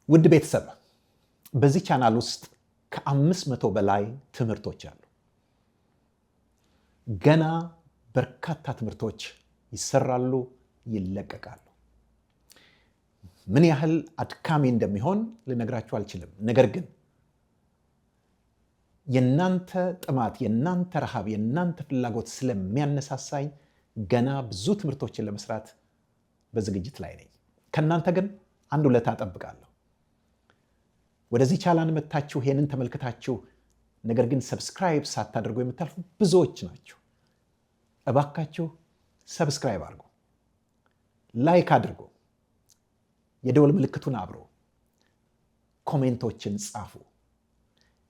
ውድ ቤተሰብ በዚህ ቻናል ውስጥ ከ500 በላይ ትምህርቶች አሉ። ገና በርካታ ትምህርቶች ይሰራሉ፣ ይለቀቃሉ። ምን ያህል አድካሚ እንደሚሆን ልነግራችሁ አልችልም። ነገር ግን የናንተ ጥማት፣ የናንተ ረሃብ፣ የናንተ ፍላጎት ስለሚያነሳሳኝ ገና ብዙ ትምህርቶችን ለመስራት በዝግጅት ላይ ነኝ። ከናንተ ግን አንድ ውለታ እጠብቃለሁ። ወደዚህ ቻናል መጥታችሁ ይሄንን ተመልክታችሁ ነገር ግን ሰብስክራይብ ሳታደርጉ የምታልፉ ብዙዎች ናቸው። እባካችሁ ሰብስክራይብ አድርጉ፣ ላይክ አድርጉ፣ የደወል ምልክቱን አብሮ ኮሜንቶችን ጻፉ።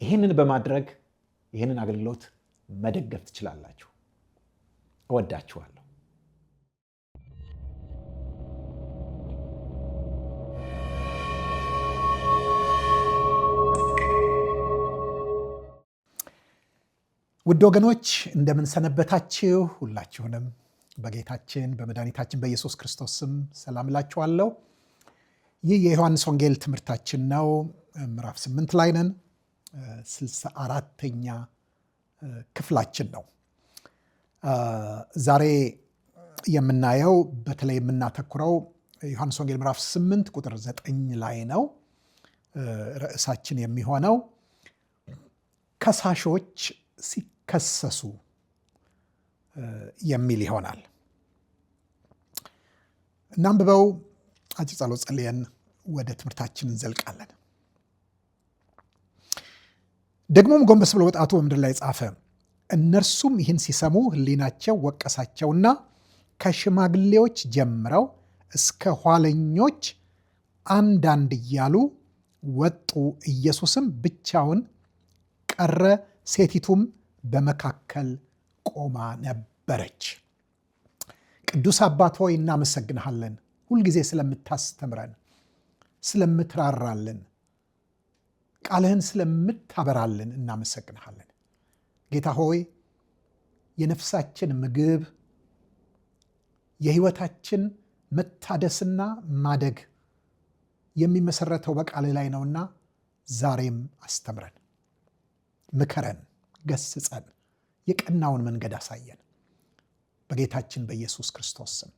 ይህንን በማድረግ ይህንን አገልግሎት መደገፍ ትችላላችሁ። እወዳችኋለሁ። ውድ ወገኖች እንደምን ሰነበታችሁ? ሁላችሁንም በጌታችን በመድኃኒታችን በኢየሱስ ክርስቶስ ስም ሰላም እላችኋለሁ። ይህ የዮሐንስ ወንጌል ትምህርታችን ነው። ምዕራፍ 8 ላይ ነን። 64ኛ ክፍላችን ነው። ዛሬ የምናየው በተለይ የምናተኩረው ዮሐንስ ወንጌል ምዕራፍ 8 ቁጥር 9 ላይ ነው። ርዕሳችን የሚሆነው ከሳሾች ሲከሰሱ የሚል ይሆናል። እናንብበው፣ አጭር ጸሎት ጸልየን ወደ ትምህርታችን እንዘልቃለን። ደግሞም ጎንበስ ብሎ በጣቱ በምድር ላይ ጻፈ። እነርሱም ይህን ሲሰሙ ሕሊናቸው ወቀሳቸውና ከሽማግሌዎች ጀምረው እስከ ኋለኞች አንዳንድ እያሉ ወጡ። ኢየሱስም ብቻውን ቀረ፣ ሴቲቱም በመካከል ቆማ ነበረች። ቅዱስ አባት ሆይ እናመሰግንሃለን፣ ሁልጊዜ ስለምታስተምረን፣ ስለምትራራልን፣ ቃልህን ስለምታበራልን እናመሰግንሃለን። ጌታ ሆይ የነፍሳችን ምግብ፣ የሕይወታችን መታደስና ማደግ የሚመሰረተው በቃልህ ላይ ነውና ዛሬም አስተምረን፣ ምከረን፣ ገስጸን፣ የቀናውን መንገድ አሳየን። በጌታችን በኢየሱስ ክርስቶስ ስም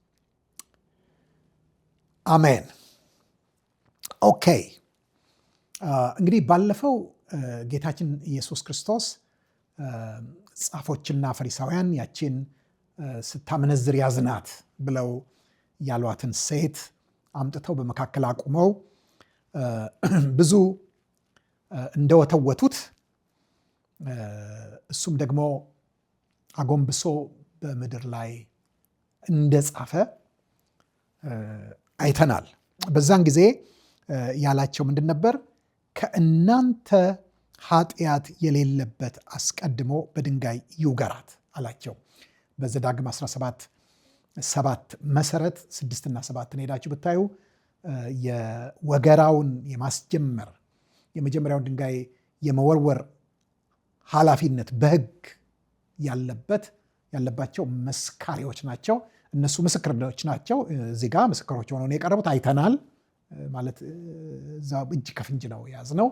አሜን። ኦኬ፣ እንግዲህ ባለፈው ጌታችን ኢየሱስ ክርስቶስ ጻፎችና ፈሪሳውያን ያችን ስታመነዝር ያዝናት ብለው ያሏትን ሴት አምጥተው በመካከል አቁመው ብዙ እንደወተወቱት እሱም ደግሞ አጎንብሶ በምድር ላይ እንደጻፈ አይተናል። በዛን ጊዜ ያላቸው ምንድን ነበር? ከእናንተ ኃጢአት የሌለበት አስቀድሞ በድንጋይ ይውገራት አላቸው። በዘዳግም 17:7 መሰረት 6እና 7 ሄዳችሁ ብታዩ የወገራውን የማስጀመር የመጀመሪያውን ድንጋይ የመወርወር ኃላፊነት በሕግ ያለባቸው መስካሪዎች ናቸው። እነሱ ምስክሮች ናቸው። እዚህ ጋር ምስክሮች ሆነው የቀረቡት አይተናል። ማለት እዛ እጅ ከፍንጅ ነው የያዝነው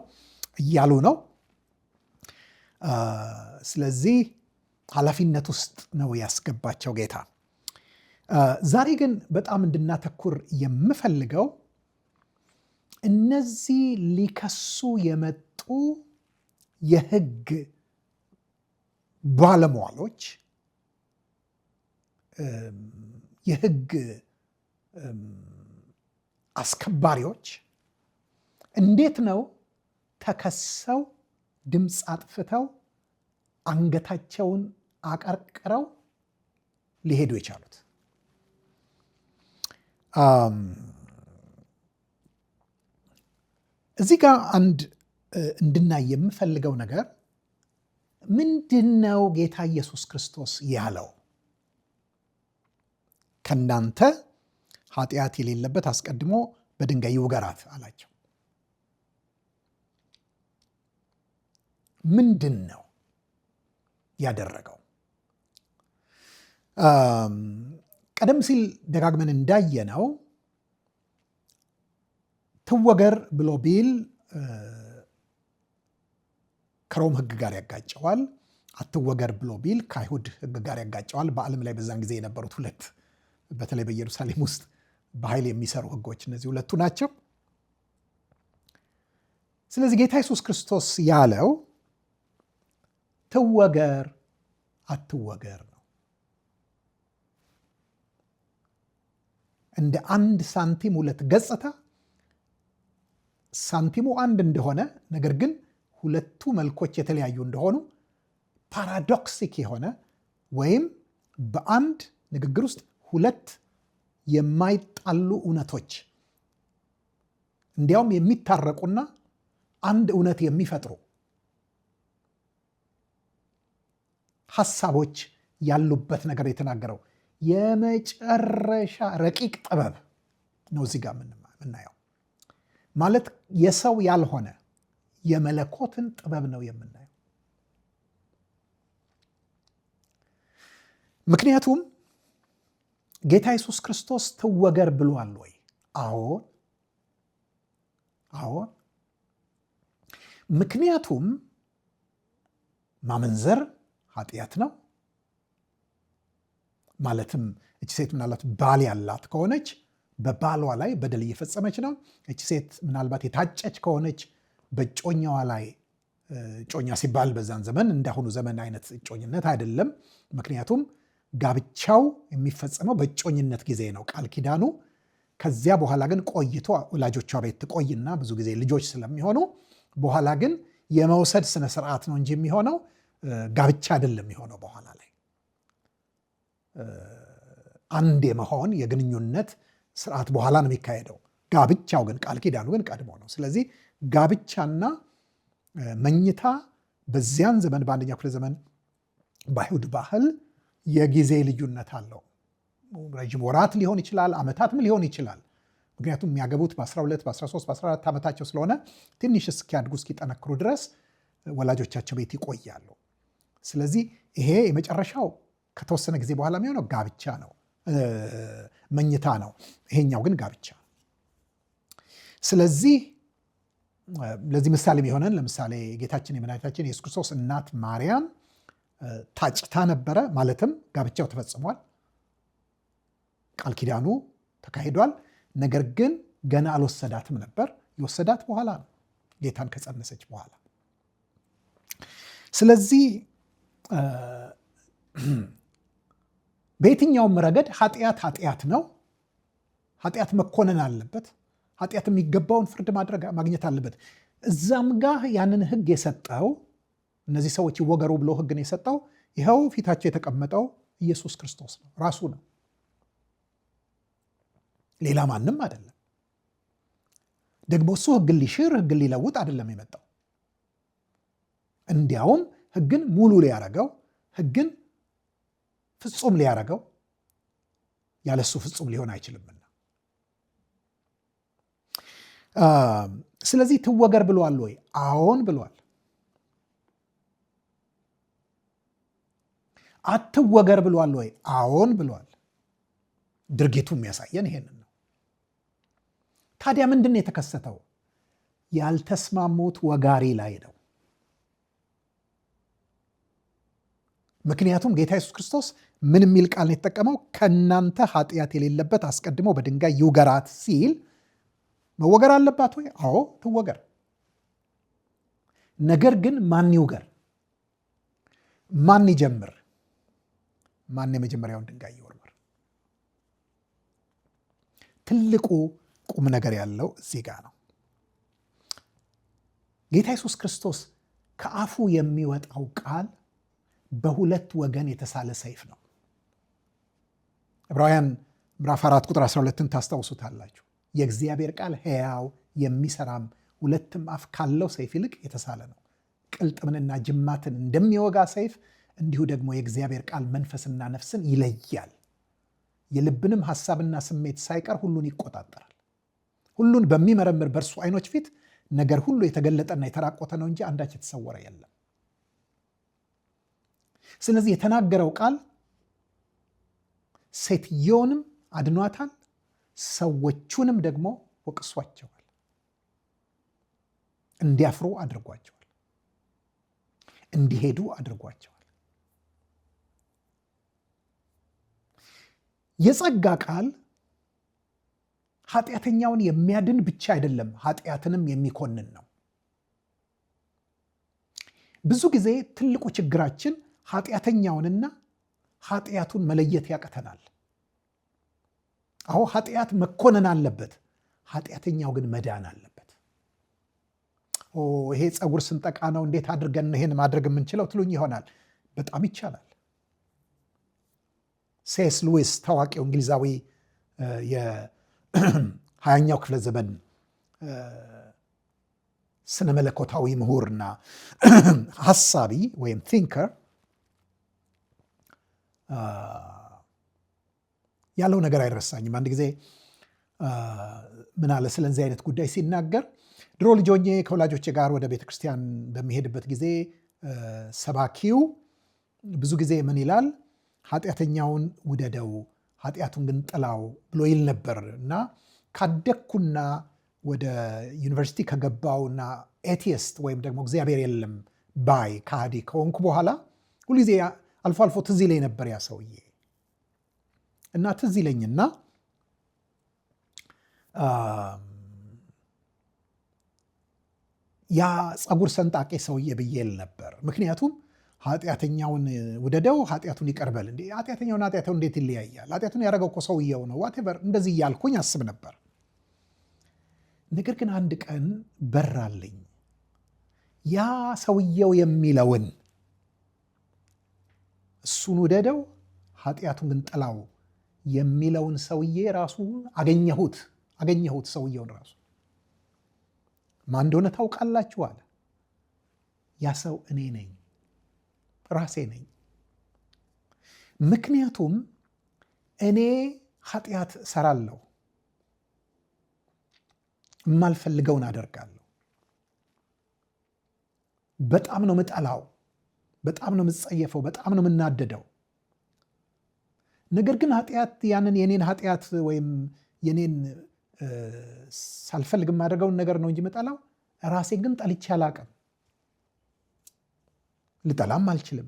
እያሉ ነው። ስለዚህ ኃላፊነት ውስጥ ነው ያስገባቸው ጌታ። ዛሬ ግን በጣም እንድናተኩር የምፈልገው እነዚህ ሊከሱ የመጡ የሕግ ባለሟሎች፣ የሕግ አስከባሪዎች እንዴት ነው ተከሰው ድምፅ አጥፍተው አንገታቸውን አቀርቅረው ሊሄዱ የቻሉት? እዚህ ጋር አንድ እንድናይ የምፈልገው ነገር ምንድን ነው? ጌታ ኢየሱስ ክርስቶስ ያለው ከእናንተ ኃጢአት የሌለበት አስቀድሞ በድንጋይ ይውገራት አላቸው። ምንድን ነው ያደረገው? ቀደም ሲል ደጋግመን እንዳየነው ትወገር ብሎ ቢል ከሮም ሕግ ጋር ያጋጨዋል። አትወገር ብሎ ቢል ከአይሁድ ሕግ ጋር ያጋጨዋል። በዓለም ላይ በዛን ጊዜ የነበሩት ሁለት በተለይ በኢየሩሳሌም ውስጥ በኃይል የሚሰሩ ሕጎች እነዚህ ሁለቱ ናቸው። ስለዚህ ጌታ ኢየሱስ ክርስቶስ ያለው ትወገር አትወገር ነው። እንደ አንድ ሳንቲም ሁለት ገጽታ ሳንቲሙ አንድ እንደሆነ ነገር ግን ሁለቱ መልኮች የተለያዩ እንደሆኑ ፓራዶክሲክ የሆነ ወይም በአንድ ንግግር ውስጥ ሁለት የማይጣሉ እውነቶች እንዲያውም የሚታረቁና አንድ እውነት የሚፈጥሩ ሐሳቦች ያሉበት ነገር የተናገረው የመጨረሻ ረቂቅ ጥበብ ነው። እዚህ ጋር የምናየው ማለት የሰው ያልሆነ የመለኮትን ጥበብ ነው የምናየው። ምክንያቱም ጌታ ኢየሱስ ክርስቶስ ትወገር ብሏል ወይ? አዎን። ምክንያቱም ማመንዘር ኃጢአት ነው። ማለትም እቺ ሴት ምናልባት ባል ያላት ከሆነች በባሏ ላይ በደል እየፈጸመች ነው። እቺ ሴት ምናልባት የታጨች ከሆነች በጮኛዋ ላይ፣ ጮኛ ሲባል በዛን ዘመን እንዳሁኑ ዘመን አይነት እጮኝነት አይደለም። ምክንያቱም ጋብቻው የሚፈጸመው በእጮኝነት ጊዜ ነው፣ ቃል ኪዳኑ። ከዚያ በኋላ ግን ቆይቶ ወላጆቿ ቤት ትቆይና ብዙ ጊዜ ልጆች ስለሚሆኑ በኋላ ግን የመውሰድ ስነ ስርዓት ነው እንጂ የሚሆነው ጋብቻ አይደለም የሚሆነው። በኋላ ላይ አንድ የመሆን የግንኙነት ስርዓት በኋላ ነው የሚካሄደው። ጋብቻው ግን ቃል ኪዳኑ ግን ቀድሞ ነው። ስለዚህ ጋብቻና መኝታ በዚያን ዘመን በአንደኛው ክፍለ ዘመን በአይሁድ ባህል የጊዜ ልዩነት አለው። ረጅም ወራት ሊሆን ይችላል፣ ዓመታትም ሊሆን ይችላል። ምክንያቱም የሚያገቡት በ12 በ13 በ14 ዓመታቸው ስለሆነ ትንሽ እስኪያድጉ እስኪጠነክሩ ድረስ ወላጆቻቸው ቤት ይቆያሉ። ስለዚህ ይሄ የመጨረሻው ከተወሰነ ጊዜ በኋላ የሚሆነው ጋብቻ ነው፣ መኝታ ነው። ይሄኛው ግን ጋብቻ። ስለዚህ ለዚህ ምሳሌ የሚሆነን ለምሳሌ ጌታችን የመድኃኒታችን የኢየሱስ ክርስቶስ እናት ማርያም ታጭታ ነበረ። ማለትም ጋብቻው ተፈጽሟል፣ ቃል ኪዳኑ ተካሂዷል። ነገር ግን ገና አልወሰዳትም ነበር። የወሰዳት በኋላ ነው፣ ጌታን ከጸነሰች በኋላ። ስለዚህ በየትኛውም ረገድ ኃጢአት ነው። ኃጢአት መኮነን አለበት። ኃጢአት የሚገባውን ፍርድ ማግኘት አለበት። እዛም ጋር ያንን ሕግ የሰጠው እነዚህ ሰዎች ይወገሩ ብሎ ሕግን የሰጠው ይኸው ፊታቸው የተቀመጠው ኢየሱስ ክርስቶስ ነው፣ ራሱ ነው፣ ሌላ ማንም አይደለም። ደግሞ እሱ ሕግን ሊሽር ሕግን ሊለውጥ አይደለም የመጣው። እንዲያውም ሕግን ሙሉ ሊያረገው፣ ሕግን ፍጹም ሊያረገው፣ ያለሱ ፍጹም ሊሆን አይችልምና። ስለዚህ ትወገር ብሏል ወይ? አዎን ብሏል። አትወገር ብሏል ወይ? አዎን ብሏል። ድርጊቱ የሚያሳየን ይሄንን ነው። ታዲያ ምንድን ነው የተከሰተው? ያልተስማሙት ወጋሪ ላይ ነው። ምክንያቱም ጌታ ኢየሱስ ክርስቶስ ምን የሚል ቃል ነው የተጠቀመው? ከእናንተ ኃጢአት የሌለበት አስቀድሞ በድንጋይ ይውገራት ሲል መወገር አለባት ወይ? አዎ ትወገር። ነገር ግን ማን ይውገር? ማን ይጀምር? ማን የመጀመሪያውን ድንጋይ ይወርወር? ትልቁ ቁም ነገር ያለው እዚህ ጋር ነው። ጌታ ኢየሱስ ክርስቶስ ከአፉ የሚወጣው ቃል በሁለት ወገን የተሳለ ሰይፍ ነው። ዕብራውያን ምዕራፍ 4 ቁጥር 12ን ታስታውሱታላችሁ። የእግዚአብሔር ቃል ሕያው የሚሰራም ሁለትም አፍ ካለው ሰይፍ ይልቅ የተሳለ ነው፣ ቅልጥምንና ጅማትን እንደሚወጋ ሰይፍ እንዲሁ ደግሞ የእግዚአብሔር ቃል መንፈስና ነፍስን ይለያል፣ የልብንም ሐሳብና ስሜት ሳይቀር ሁሉን ይቆጣጠራል። ሁሉን በሚመረምር በእርሱ ዓይኖች ፊት ነገር ሁሉ የተገለጠና የተራቆተ ነው እንጂ አንዳች የተሰወረ የለም። ስለዚህ የተናገረው ቃል ሴትዮንም አድኗታል፣ ሰዎቹንም ደግሞ ወቅሷቸዋል። እንዲያፍሩ አድርጓቸዋል። እንዲሄዱ አድርጓቸዋል። የጸጋ ቃል ኃጢአተኛውን የሚያድን ብቻ አይደለም፣ ኃጢአትንም የሚኮንን ነው። ብዙ ጊዜ ትልቁ ችግራችን ኃጢአተኛውንና ኃጢአቱን መለየት ያቅተናል። አዎ ኃጢአት መኮነን አለበት፣ ኃጢአተኛው ግን መዳን አለበት። ይሄ ፀጉር ስንጠቃ ነው፣ እንዴት አድርገን ይሄን ማድረግ የምንችለው ትሉኝ ይሆናል። በጣም ይቻላል። ሴስ ሉዊስ ታዋቂው እንግሊዛዊ የ20ኛው ክፍለ ዘመን ስነ መለኮታዊ ምሁርና ሐሳቢ ወይም ቲንከር ያለው ነገር አይረሳኝም። አንድ ጊዜ ምን አለ ስለዚህ አይነት ጉዳይ ሲናገር፣ ድሮ ልጅ ሆኜ ከወላጆቼ ጋር ወደ ቤተክርስቲያን በሚሄድበት ጊዜ ሰባኪው ብዙ ጊዜ ምን ይላል? ኃጢአተኛውን ውደደው ኃጢአቱን ግን ጥላው ብሎ ይል ነበር። እና ካደግኩና ወደ ዩኒቨርሲቲ ከገባውና ኤቲስት ወይም ደግሞ እግዚአብሔር የለም ባይ ከሃዲ ከሆንኩ በኋላ ሁልጊዜ አልፎ አልፎ ትዝ ይለኝ ነበር ያ ሰውዬ። እና ትዝ ይለኝና ያ ፀጉር ሰንጣቄ ሰውዬ ብዬል ነበር። ምክንያቱም ኃጢአተኛውን ውደደው ኃጢአቱን ይቀርበል። እንዴ ኃጢአተኛውን ኃጢአቱን እንዴት ይለያያል? ኃጢአቱን ያደረገው እኮ ሰውየው ነው። ዋቴቨር እንደዚህ እያልኩኝ አስብ ነበር። ነገር ግን አንድ ቀን በራልኝ። ያ ሰውየው የሚለውን እሱን ውደደው ኃጢአቱን ግን ጥላው የሚለውን ሰውዬ ራሱ አገኘሁት። ሰውየውን ራሱ ማን እንደሆነ ታውቃላችሁ አለ። ያ ሰው እኔ ነኝ፣ ራሴ ነኝ። ምክንያቱም እኔ ኃጢአት እሰራለሁ፣ የማልፈልገውን አደርጋለሁ። በጣም ነው ምጠላው፣ በጣም ነው ምጸየፈው፣ በጣም ነው ምናደደው። ነገር ግን ኃጢአት ያንን የኔን ኃጢአት ወይም የኔን ሳልፈልግ የማደርገውን ነገር ነው እንጂ ምጠላው፣ ራሴን ግን ጠልቼ አላቅም፣ ልጠላም አልችልም።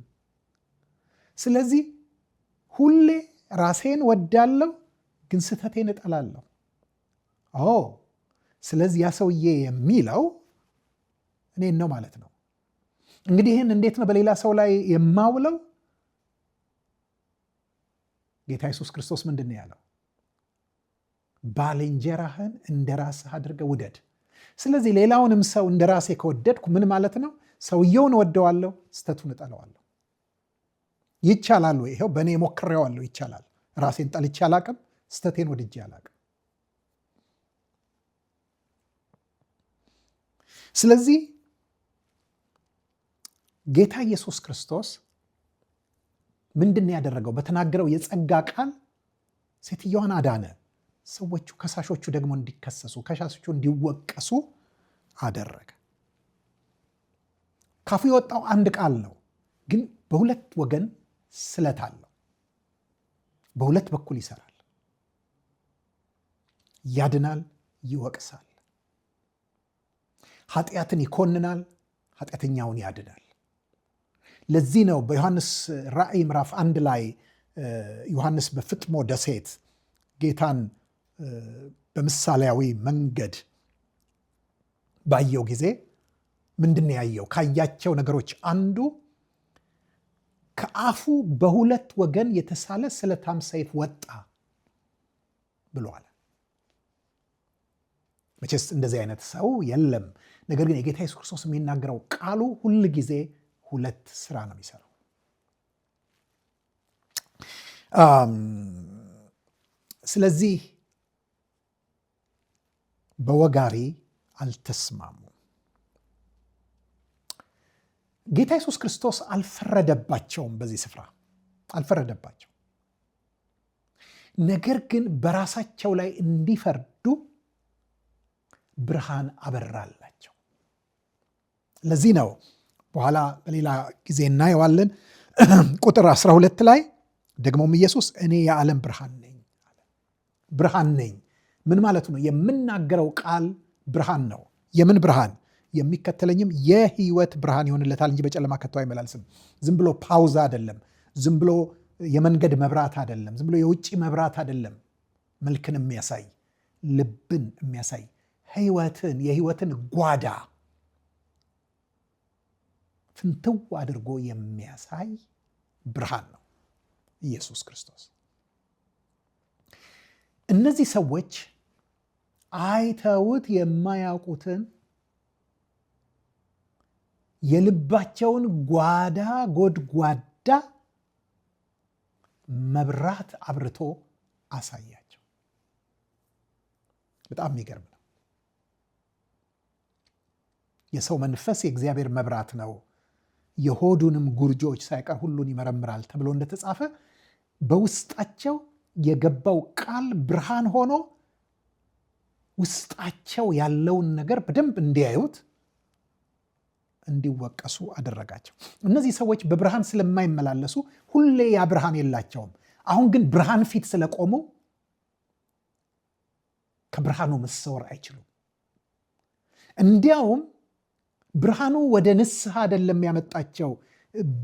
ስለዚህ ሁሌ ራሴን ወዳለሁ፣ ግን ስህተቴን እጠላለሁ። ስለዚህ ያ ሰውዬ የሚለው እኔን ነው ማለት ነው። እንግዲህ ይህን እንዴት ነው በሌላ ሰው ላይ የማውለው? ጌታ ኢየሱስ ክርስቶስ ምንድን ነው ያለው? ባልንጀራህን እንደ ራስህ አድርገህ ውደድ። ስለዚህ ሌላውንም ሰው እንደ ራሴ ከወደድኩ ምን ማለት ነው? ሰውየውን ወደዋለሁ፣ ስተቱን እጠለዋለሁ። ይቻላል ወይ? ይኸው በእኔ ሞክሬዋለሁ። ይቻላል። ራሴን ጠልቼ አላቅም፣ ስተቴን ወድጄ አላቅም። ስለዚህ ጌታ ኢየሱስ ክርስቶስ ምንድን ያደረገው? በተናገረው የጸጋ ቃል ሴትዮዋን አዳነ። ሰዎቹ ከሳሾቹ ደግሞ እንዲከሰሱ፣ ከሳሾቹ እንዲወቀሱ አደረገ። ካፉ የወጣው አንድ ቃል ነው፣ ግን በሁለት ወገን ስለት አለው። በሁለት በኩል ይሰራል። ያድናል፣ ይወቅሳል። ኃጢአትን ይኮንናል፣ ኃጢአተኛውን ያድናል። ለዚህ ነው በዮሐንስ ራእይ ምዕራፍ 1 ላይ ዮሐንስ በፍጥሞ ደሴት ጌታን በምሳሌያዊ መንገድ ባየው ጊዜ ምንድን ያየው? ካያቸው ነገሮች አንዱ ከአፉ በሁለት ወገን የተሳለ ስለታም ሰይፍ ወጣ ብሏል። መቼስ እንደዚህ አይነት ሰው የለም። ነገር ግን የጌታ ኢየሱስ ክርስቶስ የሚናገረው ቃሉ ሁል ጊዜ ሁለት ስራ ነው የሚሰራው። ስለዚህ በወጋሪ አልተስማሙም። ጌታ ኢየሱስ ክርስቶስ አልፈረደባቸውም። በዚህ ስፍራ አልፈረደባቸው። ነገር ግን በራሳቸው ላይ እንዲፈርዱ ብርሃን አበራላቸው። ለዚህ ነው በኋላ በሌላ ጊዜ እናየዋለን። ቁጥር 12 ላይ ደግሞም ኢየሱስ እኔ የዓለም ብርሃን ነኝ አለ። ብርሃን ነኝ ምን ማለቱ ነው? የምናገረው ቃል ብርሃን ነው። የምን ብርሃን? የሚከተለኝም የሕይወት ብርሃን ይሆንለታል እንጂ በጨለማ ከቶ አይመላለስም። ዝም ብሎ ፓውዛ አይደለም። ዝም ብሎ የመንገድ መብራት አይደለም። ዝም ብሎ የውጭ መብራት አይደለም። መልክን የሚያሳይ ልብን የሚያሳይ የሕይወትን ጓዳ ፍንትው አድርጎ የሚያሳይ ብርሃን ነው ኢየሱስ ክርስቶስ። እነዚህ ሰዎች አይተውት የማያውቁትን የልባቸውን ጓዳ ጎድጓዳ መብራት አብርቶ አሳያቸው። በጣም የሚገርም ነው። የሰው መንፈስ የእግዚአብሔር መብራት ነው፣ የሆዱንም ጉርጆች ሳይቀር ሁሉን ይመረምራል ተብሎ እንደተጻፈ በውስጣቸው የገባው ቃል ብርሃን ሆኖ ውስጣቸው ያለውን ነገር በደንብ እንዲያዩት እንዲወቀሱ አደረጋቸው። እነዚህ ሰዎች በብርሃን ስለማይመላለሱ ሁሌ ያ ብርሃን የላቸውም። አሁን ግን ብርሃን ፊት ስለቆሙ ከብርሃኑ መሰወር አይችሉም። እንዲያውም ብርሃኑ ወደ ንስሐ አይደለም ያመጣቸው።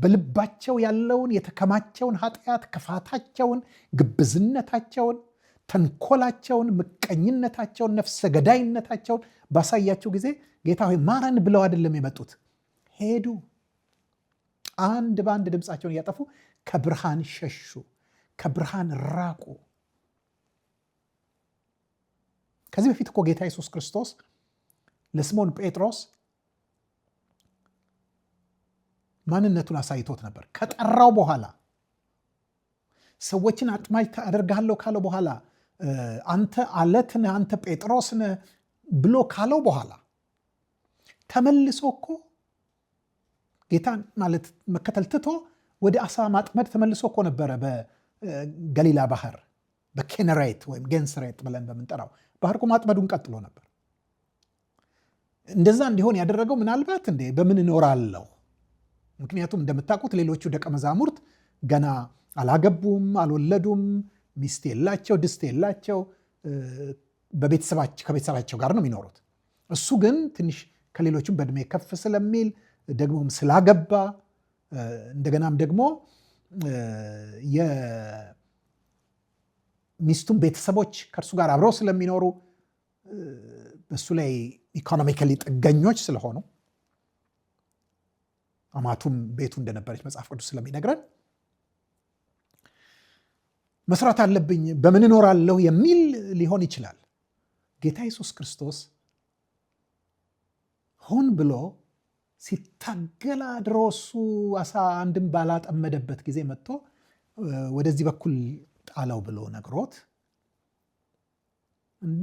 በልባቸው ያለውን የተከማቸውን ኃጢአት፣ ክፋታቸውን፣ ግብዝነታቸውን፣ ተንኮላቸውን፣ ምቀኝነታቸውን፣ ነፍሰ ገዳይነታቸውን ባሳያቸው ጊዜ ጌታ ሆይ ማረን ብለው አይደለም የመጡት። ሄዱ። አንድ በአንድ ድምፃቸውን እያጠፉ ከብርሃን ሸሹ፣ ከብርሃን ራቁ። ከዚህ በፊት እኮ ጌታ ኢየሱስ ክርስቶስ ለስምዖን ጴጥሮስ ማንነቱን አሳይቶት ነበር። ከጠራው በኋላ ሰዎችን አጥማጅ አደርግሃለሁ ካለው በኋላ አንተ አለት ነህ፣ አንተ ጴጥሮስ ነህ ብሎ ካለው በኋላ ተመልሶ እኮ ጌታን ማለት መከተል ትቶ ወደ አሳ ማጥመድ ተመልሶ እኮ ነበረ። በገሊላ ባህር በኬነሬት ወይም ጌንስሬት ብለን በምንጠራው ባህር እኮ ማጥመዱን ቀጥሎ ነበር። እንደዛ እንዲሆን ያደረገው ምናልባት በምን እኖራለሁ? ምክንያቱም እንደምታውቁት ሌሎቹ ደቀ መዛሙርት ገና አላገቡም፣ አልወለዱም፣ ሚስት የላቸው፣ ድስት የላቸው፣ ከቤተሰባቸው ጋር ነው የሚኖሩት። እሱ ግን ትንሽ ከሌሎችም በእድሜ ከፍ ስለሚል ደግሞም ስላገባ እንደገናም ደግሞ የሚስቱን ቤተሰቦች ከእርሱ ጋር አብረው ስለሚኖሩ በእሱ ላይ ኢኮኖሚካሊ ጥገኞች ስለሆኑ አማቱም ቤቱ እንደነበረች መጽሐፍ ቅዱስ ስለሚነግረን መስራት አለብኝ በምን እኖራለሁ የሚል ሊሆን ይችላል። ጌታ ኢየሱስ ክርስቶስ ሆን ብሎ ሲታገል አድሮ እሱ አሳ አንድም ባላጠመደበት ጊዜ መጥቶ ወደዚህ በኩል ጣለው ብሎ ነግሮት፣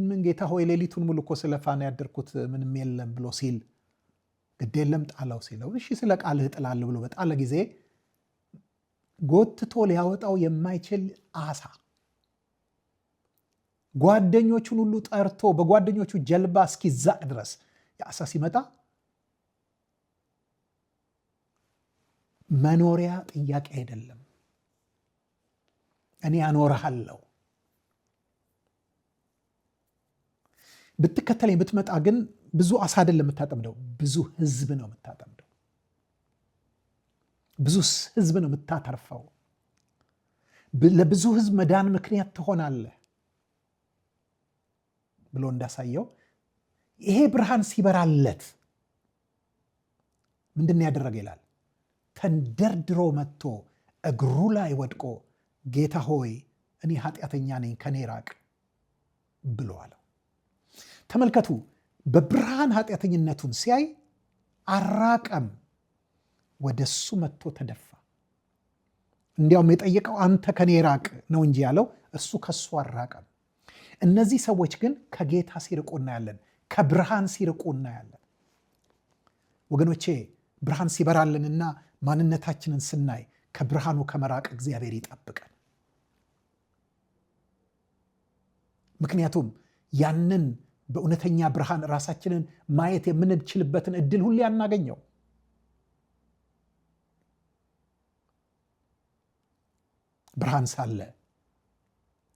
ምን ጌታ ሆይ ሌሊቱን ሙሉ እኮ ስለፋ ነው ያደርኩት ምንም የለም ብሎ ሲል፣ ግድ የለም ጣለው ሲለው እሺ ስለ ቃልህ እጥላለሁ ብሎ በጣለ ጊዜ ጎትቶ ሊያወጣው የማይችል አሳ ጓደኞቹን ሁሉ ጠርቶ በጓደኞቹ ጀልባ እስኪዛቅ ድረስ የአሳ ሲመጣ መኖሪያ ጥያቄ አይደለም። እኔ አኖርሃለሁ፣ ብትከተለኝ ብትመጣ ግን ብዙ አሳ አይደለም የምታጠምደው፣ ብዙ ህዝብ ነው የምታጠምደው፣ ብዙ ህዝብ ነው የምታተርፈው፣ ለብዙ ህዝብ መዳን ምክንያት ትሆናለህ ብሎ እንዳሳየው ይሄ ብርሃን ሲበራለት ምንድን ያደረገ ይላል? ተንደርድሮ መጥቶ እግሩ ላይ ወድቆ ጌታ ሆይ እኔ ኃጢአተኛ ነኝ ከኔ ራቅ ብሎ አለው። ተመልከቱ፣ በብርሃን ኃጢአተኝነቱን ሲያይ አራቀም፣ ወደሱ መጥቶ ተደፋ። እንዲያውም የጠየቀው አንተ ከኔ ራቅ ነው እንጂ ያለው እሱ ከሱ አራቀም። እነዚህ ሰዎች ግን ከጌታ ሲርቁ እናያለን፣ ከብርሃን ሲርቁ እናያለን። ወገኖቼ ብርሃን ሲበራልንና ማንነታችንን ስናይ ከብርሃኑ ከመራቅ እግዚአብሔር ይጠብቀን። ምክንያቱም ያንን በእውነተኛ ብርሃን ራሳችንን ማየት የምንችልበትን እድል ሁሌ አናገኘው። ብርሃን ሳለ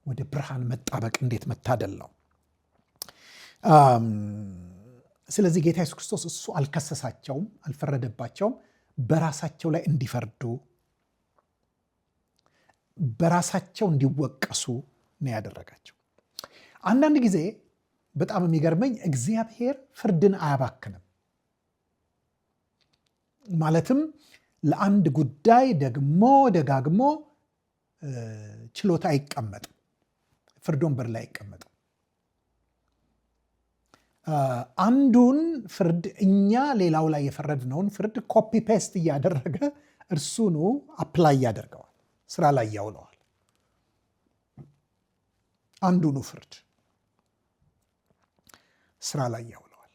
ወደ ብርሃን መጣበቅ እንዴት መታደል ነው! ስለዚህ ጌታ ኢየሱስ ክርስቶስ እሱ አልከሰሳቸውም፣ አልፈረደባቸውም። በራሳቸው ላይ እንዲፈርዱ በራሳቸው እንዲወቀሱ ነው ያደረጋቸው። አንዳንድ ጊዜ በጣም የሚገርመኝ እግዚአብሔር ፍርድን አያባክንም። ማለትም ለአንድ ጉዳይ ደግሞ ደጋግሞ ችሎታ አይቀመጥም፣ ፍርድ ወንበር ላይ አይቀመጥም። አንዱን ፍርድ እኛ ሌላው ላይ የፈረድነውን ፍርድ ኮፒ ፔስት እያደረገ እርሱኑ አፕላይ ያደርገዋል፣ ስራ ላይ ያውለዋል። አንዱኑ ፍርድ ስራ ላይ ያውለዋል።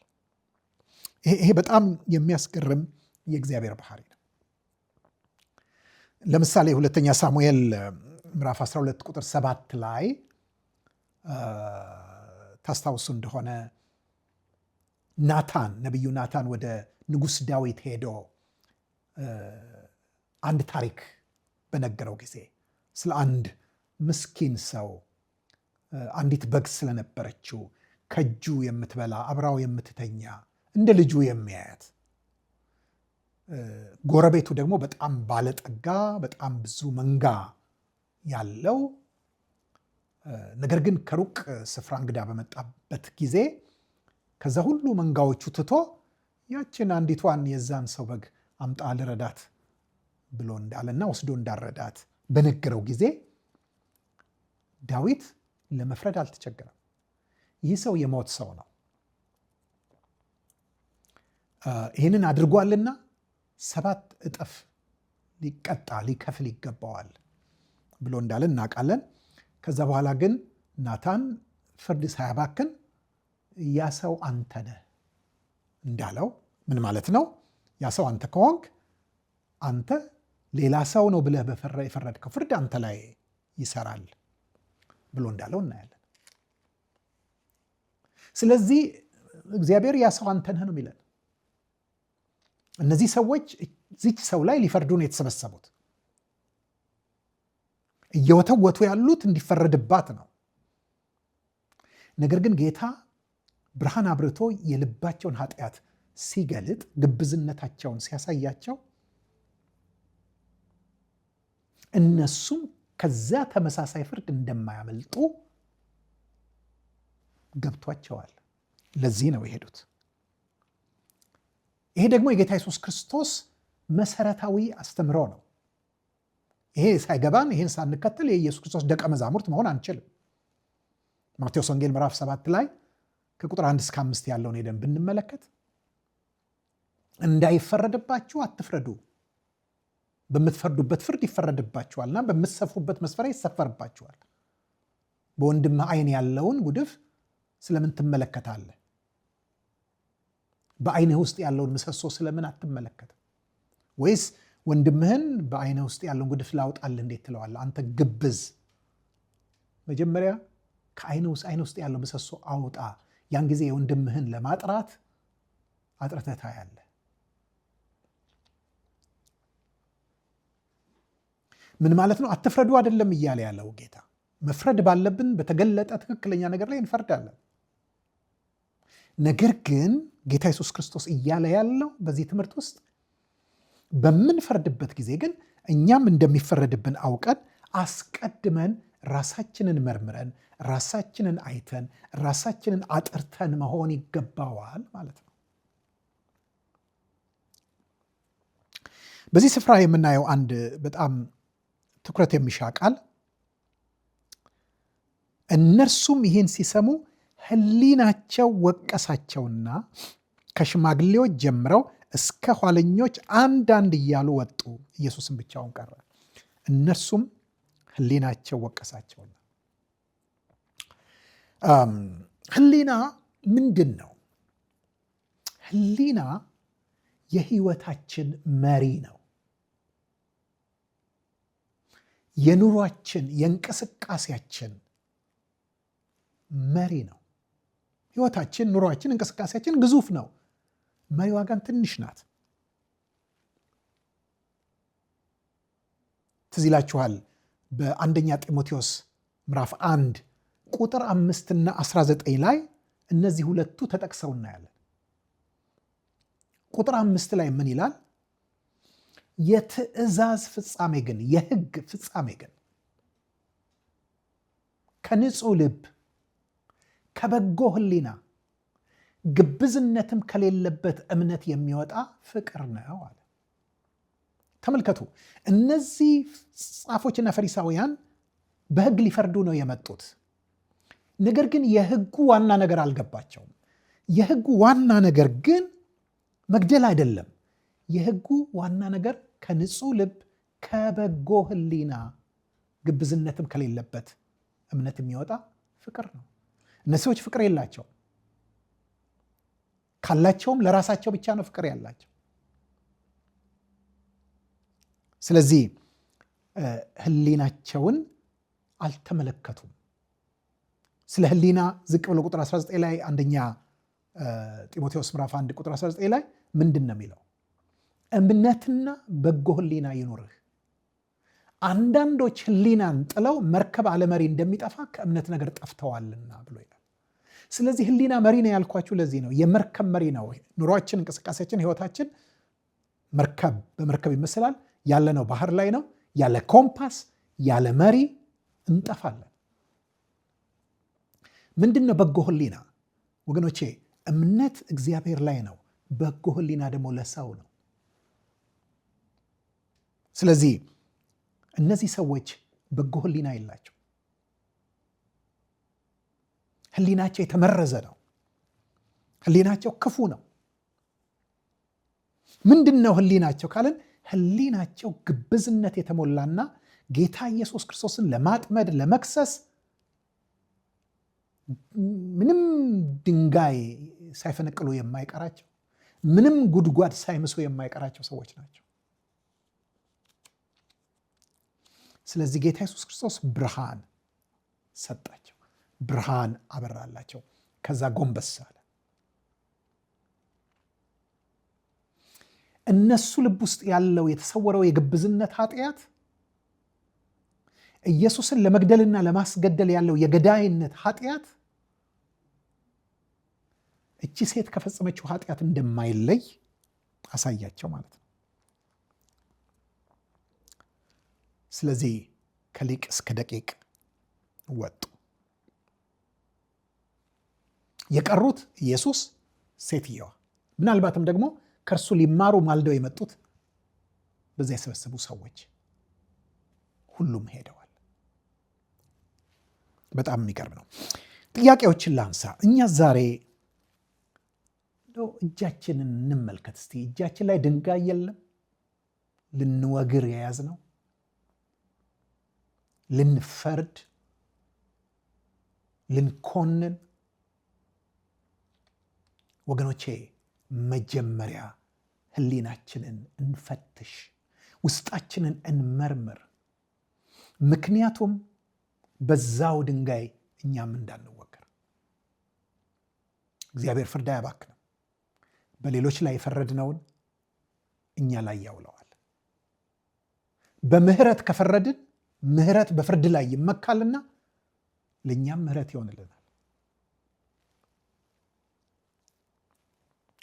ይሄ በጣም የሚያስገርም የእግዚአብሔር ባህሪ ነው። ለምሳሌ ሁለተኛ ሳሙኤል ምዕራፍ 12 ቁጥር 7 ላይ ታስታውሱ እንደሆነ ነቢዩ ናታን ወደ ንጉሥ ዳዊት ሄዶ አንድ ታሪክ በነገረው ጊዜ ስለ አንድ ምስኪን ሰው አንዲት በግ ስለነበረችው ከእጁ የምትበላ አብራው የምትተኛ እንደ ልጁ የሚያያት፣ ጎረቤቱ ደግሞ በጣም ባለጠጋ በጣም ብዙ መንጋ ያለው፣ ነገር ግን ከሩቅ ስፍራ እንግዳ በመጣበት ጊዜ ከዛ ሁሉ መንጋዎቹ ትቶ ያችን አንዲቷን የዛን ሰው በግ አምጣ ልረዳት ብሎ እንዳለና ወስዶ እንዳረዳት በነገረው ጊዜ ዳዊት ለመፍረድ አልተቸገረም። ይህ ሰው የሞት ሰው ነው፣ ይህንን አድርጓልና 7 እጥፍ ሊቀጣ ሊከፍል ይገባዋል ብሎ እንዳለ እናውቃለን። ከዛ በኋላ ግን ናታን ፍርድ ሳያባክን ያ ሰው አንተ ነህ እንዳለው፣ ምን ማለት ነው? ያ ሰው አንተ ከሆንክ አንተ ሌላ ሰው ነው ብለህ የፈረድከው ፍርድ አንተ ላይ ይሰራል ብሎ እንዳለው እናያለን። ስለዚህ እግዚአብሔር ያ ሰው አንተ ነህ ነው የሚለን። እነዚህ ሰዎች እዚች ሰው ላይ ሊፈርዱ ነው የተሰበሰቡት። እየወተወቱ ያሉት እንዲፈረድባት ነው። ነገር ግን ጌታ ብርሃን አብርቶ የልባቸውን ኃጢአት ሲገልጥ፣ ግብዝነታቸውን ሲያሳያቸው እነሱም ከዛ ተመሳሳይ ፍርድ እንደማያመልጡ ገብቷቸዋል። ለዚህ ነው የሄዱት። ይሄ ደግሞ የጌታ ኢየሱስ ክርስቶስ መሰረታዊ አስተምሮ ነው። ይሄ ሳይገባን ይሄን ሳንከተል የኢየሱስ ክርስቶስ ደቀ መዛሙርት መሆን አንችልም። ማቴዎስ ወንጌል ምዕራፍ 7 ላይ ከቁጥር 1 እስከ 5 ያለውን ሄደን ብንመለከት እንዳይፈረድባችሁ አትፍረዱ፣ በምትፈርዱበት ፍርድ ይፈረድባችኋልና በምትሰፍሩበት መስፈሪያ ይሰፈርባችኋል። በወንድምህ ዓይን ያለውን ጉድፍ ስለምን ትመለከታለህ? በዓይንህ ውስጥ ያለውን ምሰሶ ስለምን አትመለከትም? ወይስ ወንድምህን በዓይንህ ውስጥ ያለውን ጉድፍ ላውጣልህ እንዴት ትለዋለህ? አንተ ግብዝ፣ መጀመሪያ ከዓይን ውስጥ ያለው ምሰሶ አውጣ፣ ያን ጊዜ የወንድምህን ለማጥራት አጥርተህ ታያለህ። ምን ማለት ነው? አትፍረዱ አይደለም እያለ ያለው ጌታ። መፍረድ ባለብን በተገለጠ ትክክለኛ ነገር ላይ እንፈርዳለን። ነገር ግን ጌታ ኢየሱስ ክርስቶስ እያለ ያለው በዚህ ትምህርት ውስጥ በምንፈርድበት ጊዜ ግን እኛም እንደሚፈረድብን አውቀን አስቀድመን ራሳችንን መርምረን ራሳችንን አይተን ራሳችንን አጥርተን መሆን ይገባዋል ማለት ነው። በዚህ ስፍራ የምናየው አንድ በጣም ትኩረት የሚሻ ቃል፣ እነርሱም ይህን ሲሰሙ ሕሊናቸው ወቀሳቸውና ከሽማግሌዎች ጀምረው እስከ ኋለኞች አንዳንድ እያሉ ወጡ፣ ኢየሱስም ብቻውን ቀረ። እነርሱም ሕሊናቸው ወቀሳቸውና። ሕሊና ምንድን ነው? ሕሊና የህይወታችን መሪ ነው። የኑሯችን የእንቅስቃሴያችን መሪ ነው። ህይወታችን፣ ኑሯችን፣ እንቅስቃሴያችን ግዙፍ ነው። መሪዋ ግን ትንሽ ናት። ትዝ ይላችኋል በአንደኛ ጢሞቴዎስ ምዕራፍ 1 ቁጥር 5 እና 19 ላይ እነዚህ ሁለቱ ተጠቅሰው እናያለን። ቁጥር 5 ላይ ምን ይላል? የትእዛዝ ፍጻሜ ግን የሕግ ፍጻሜ ግን ከንጹህ ልብ ከበጎ ሕሊና ግብዝነትም ከሌለበት እምነት የሚወጣ ፍቅር ነው አለ። ተመልከቱ፣ እነዚህ ጻፎችና ፈሪሳውያን በሕግ ሊፈርዱ ነው የመጡት። ነገር ግን የሕጉ ዋና ነገር አልገባቸውም። የሕጉ ዋና ነገር ግን መግደል አይደለም። የሕጉ ዋና ነገር ከንጹህ ልብ ከበጎ ሕሊና ግብዝነትም ከሌለበት እምነት የሚወጣ ፍቅር ነው። እነዚህ ሰዎች ፍቅር የላቸውም። ካላቸውም ለራሳቸው ብቻ ነው ፍቅር ያላቸው። ስለዚህ ሕሊናቸውን አልተመለከቱም። ስለ ሕሊና ዝቅ ብሎ ቁጥር 19 ላይ አንደኛ ጢሞቴዎስ ምዕራፍ 1 ቁጥር 19 ላይ ምንድን ነው የሚለው? እምነትና በጎ ሕሊና ይኑርህ። አንዳንዶች ሕሊናን ጥለው መርከብ አለመሪ እንደሚጠፋ ከእምነት ነገር ጠፍተዋልና ብሎ ይላል። ስለዚህ ሕሊና መሪ ነው ያልኳችሁ ለዚህ ነው። የመርከብ መሪ ነው። ኑሯችን፣ እንቅስቃሴያችን፣ ህይወታችን መርከብ በመርከብ ይመስላል። ያለነው ባህር ላይ ነው። ያለ ኮምፓስ ያለ መሪ እንጠፋለን። ምንድን ነው በጎ ሕሊና ወገኖቼ? እምነት እግዚአብሔር ላይ ነው። በጎ ሕሊና ደግሞ ለሰው ነው። ስለዚህ እነዚህ ሰዎች በጎ ሕሊና የላቸው። ሕሊናቸው የተመረዘ ነው። ሕሊናቸው ክፉ ነው። ምንድን ነው ሕሊናቸው ካልን ሕሊናቸው ግብዝነት የተሞላና ጌታ ኢየሱስ ክርስቶስን ለማጥመድ ለመክሰስ ምንም ድንጋይ ሳይፈነቅሉ የማይቀራቸው፣ ምንም ጉድጓድ ሳይምሱ የማይቀራቸው ሰዎች ናቸው። ስለዚህ ጌታ ኢየሱስ ክርስቶስ ብርሃን ሰጣቸው፣ ብርሃን አበራላቸው። ከዛ ጎንበስ አለ። እነሱ ልብ ውስጥ ያለው የተሰወረው የግብዝነት ኃጢአት፣ ኢየሱስን ለመግደልና ለማስገደል ያለው የገዳይነት ኃጢአት እቺ ሴት ከፈጸመችው ኃጢአት እንደማይለይ አሳያቸው ማለት ነው። ስለዚህ ከሊቅ እስከ ደቂቅ ወጡ። የቀሩት ኢየሱስ፣ ሴትየዋ፣ ምናልባትም ደግሞ ከእርሱ ሊማሩ ማልደው የመጡት በዚያ የሰበሰቡ ሰዎች ሁሉም ሄደዋል። በጣም የሚገርም ነው። ጥያቄዎችን ላንሳ። እኛ ዛሬ እጃችንን እንመልከት እስቲ። እጃችን ላይ ድንጋይ የለም? ልንወግር የያዝ ነው፣ ልንፈርድ፣ ልንኮንን። ወገኖቼ መጀመሪያ ሕሊናችንን እንፈትሽ፣ ውስጣችንን እንመርምር። ምክንያቱም በዛው ድንጋይ እኛም እንዳንወገር። እግዚአብሔር ፍርድ አያባክንም። በሌሎች ላይ የፈረድነውን እኛ ላይ ያውለዋል። በምህረት ከፈረድን ምህረት በፍርድ ላይ ይመካልና ለእኛም ምህረት ይሆንልናል።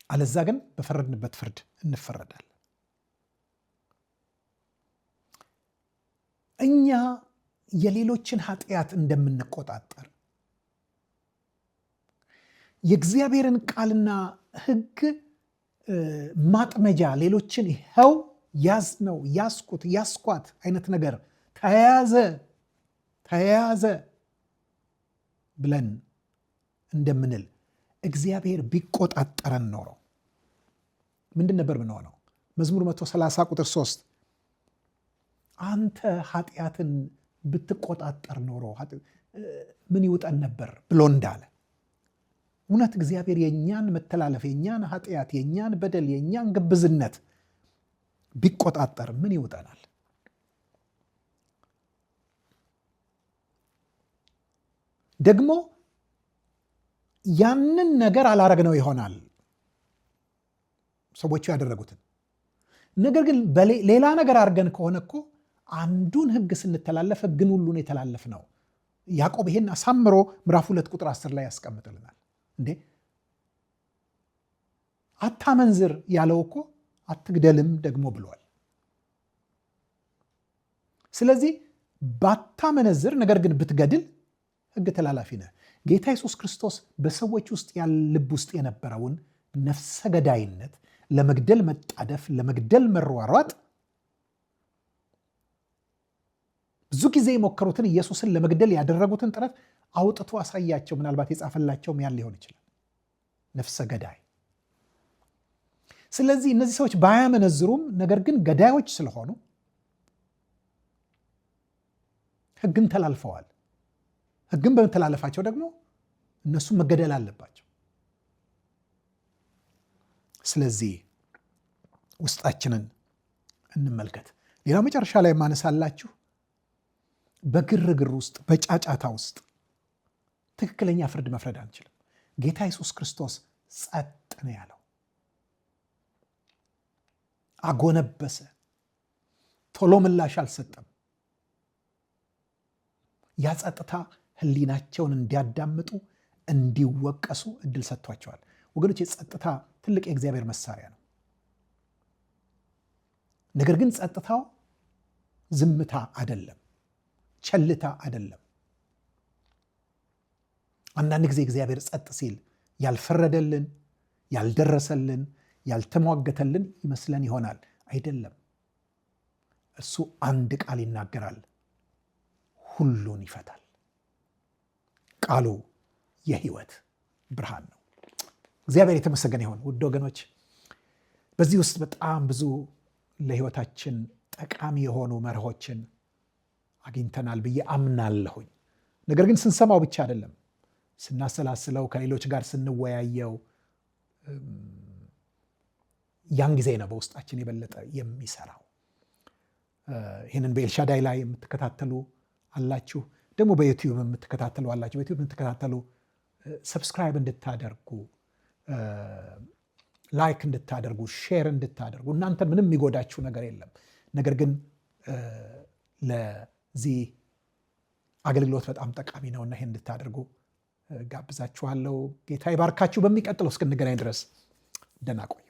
አለዛ ግን በፈረድንበት ፍርድ እንፈረዳለን። እኛ የሌሎችን ኃጢአት እንደምንቆጣጠር የእግዚአብሔርን ቃልና ሕግ ማጥመጃ ሌሎችን ይኸው ያዝ ነው ያስኩት ያስኳት አይነት ነገር ተያያዘ ብለን እንደምንል እግዚአብሔር ቢቆጣጠረን ኖሮ ምንድን ነበር ምንሆነው? መዝሙር 130 ቁጥር 3 አንተ ኃጢአትን ብትቆጣጠር ኖሮ ምን ይውጠን ነበር ብሎ እንዳለ፣ እውነት እግዚአብሔር የእኛን መተላለፍ፣ የእኛን ኃጢአት፣ የእኛን በደል፣ የእኛን ግብዝነት ቢቆጣጠር ምን ይውጠናል? ደግሞ ያንን ነገር አላረግነው ይሆናል ሰዎቹ ያደረጉትን ነገር። ግን ሌላ ነገር አድርገን ከሆነ እኮ አንዱን ሕግ ስንተላለፍ ሕግን ሁሉን የተላለፍ ነው። ያዕቆብ ይሄን አሳምሮ ምዕራፍ 2 ቁጥር 10 ላይ ያስቀምጥልናል። እንዴ አታመንዝር ያለው እኮ አትግደልም ደግሞ ብሏል። ስለዚህ ባታመነዝር ነገር ግን ብትገድል ሕግ ተላላፊ ነህ። ጌታ ኢየሱስ ክርስቶስ በሰዎች ውስጥ ልብ ውስጥ የነበረውን ነፍሰ ገዳይነት፣ ለመግደል መጣደፍ፣ ለመግደል መሯሯጥ፣ ብዙ ጊዜ የሞከሩትን ኢየሱስን ለመግደል ያደረጉትን ጥረት አውጥቶ አሳያቸው። ምናልባት የጻፈላቸውም ያን ሊሆን ይችላል። ነፍሰ ገዳይ። ስለዚህ እነዚህ ሰዎች ባያመነዝሩም ነገር ግን ገዳዮች ስለሆኑ ሕግን ተላልፈዋል። ሕግን በመተላለፋቸው ደግሞ እነሱም መገደል አለባቸው። ስለዚህ ውስጣችንን እንመልከት። ሌላው መጨረሻ ላይ ማነሳላችሁ በግርግር ውስጥ በጫጫታ ውስጥ ትክክለኛ ፍርድ መፍረድ አንችልም። ጌታ ኢየሱስ ክርስቶስ ጸጥ ነው ያለው። አጎነበሰ፣ ቶሎ ምላሽ አልሰጠም። ያ ጸጥታ ሕሊናቸውን እንዲያዳምጡ እንዲወቀሱ እድል ሰጥቷቸዋል። ወገኖች የጸጥታ ትልቅ የእግዚአብሔር መሳሪያ ነው። ነገር ግን ጸጥታው ዝምታ አይደለም፣ ቸልታ አይደለም። አንዳንድ ጊዜ እግዚአብሔር ጸጥ ሲል ያልፈረደልን፣ ያልደረሰልን፣ ያልተሟገተልን ይመስለን ይሆናል። አይደለም። እርሱ አንድ ቃል ይናገራል፣ ሁሉን ይፈታል። ቃሉ የሕይወት ብርሃን ነው። እግዚአብሔር የተመሰገነ ይሁን። ውድ ወገኖች በዚህ ውስጥ በጣም ብዙ ለሕይወታችን ጠቃሚ የሆኑ መርሆችን አግኝተናል ብዬ አምናለሁኝ። ነገር ግን ስንሰማው ብቻ አይደለም፣ ስናሰላስለው፣ ከሌሎች ጋር ስንወያየው ያን ጊዜ ነው በውስጣችን የበለጠ የሚሰራው። ይህንን በኤልሻዳይ ላይ የምትከታተሉ አላችሁ፣ ደግሞ በዩቲዩብ የምትከታተሉ አላችሁ። በዩቲዩብ የምትከታተሉ ሰብስክራይብ እንድታደርጉ፣ ላይክ እንድታደርጉ፣ ሼር እንድታደርጉ። እናንተ ምንም የሚጎዳችሁ ነገር የለም። ነገር ግን ለዚህ አገልግሎት በጣም ጠቃሚ ነውና ይሄን እንድታደርጉ ጋብዛችኋለሁ። ጌታ ይባርካችሁ። በሚቀጥለው እስክንገናኝ ድረስ ደህና ቆዩ።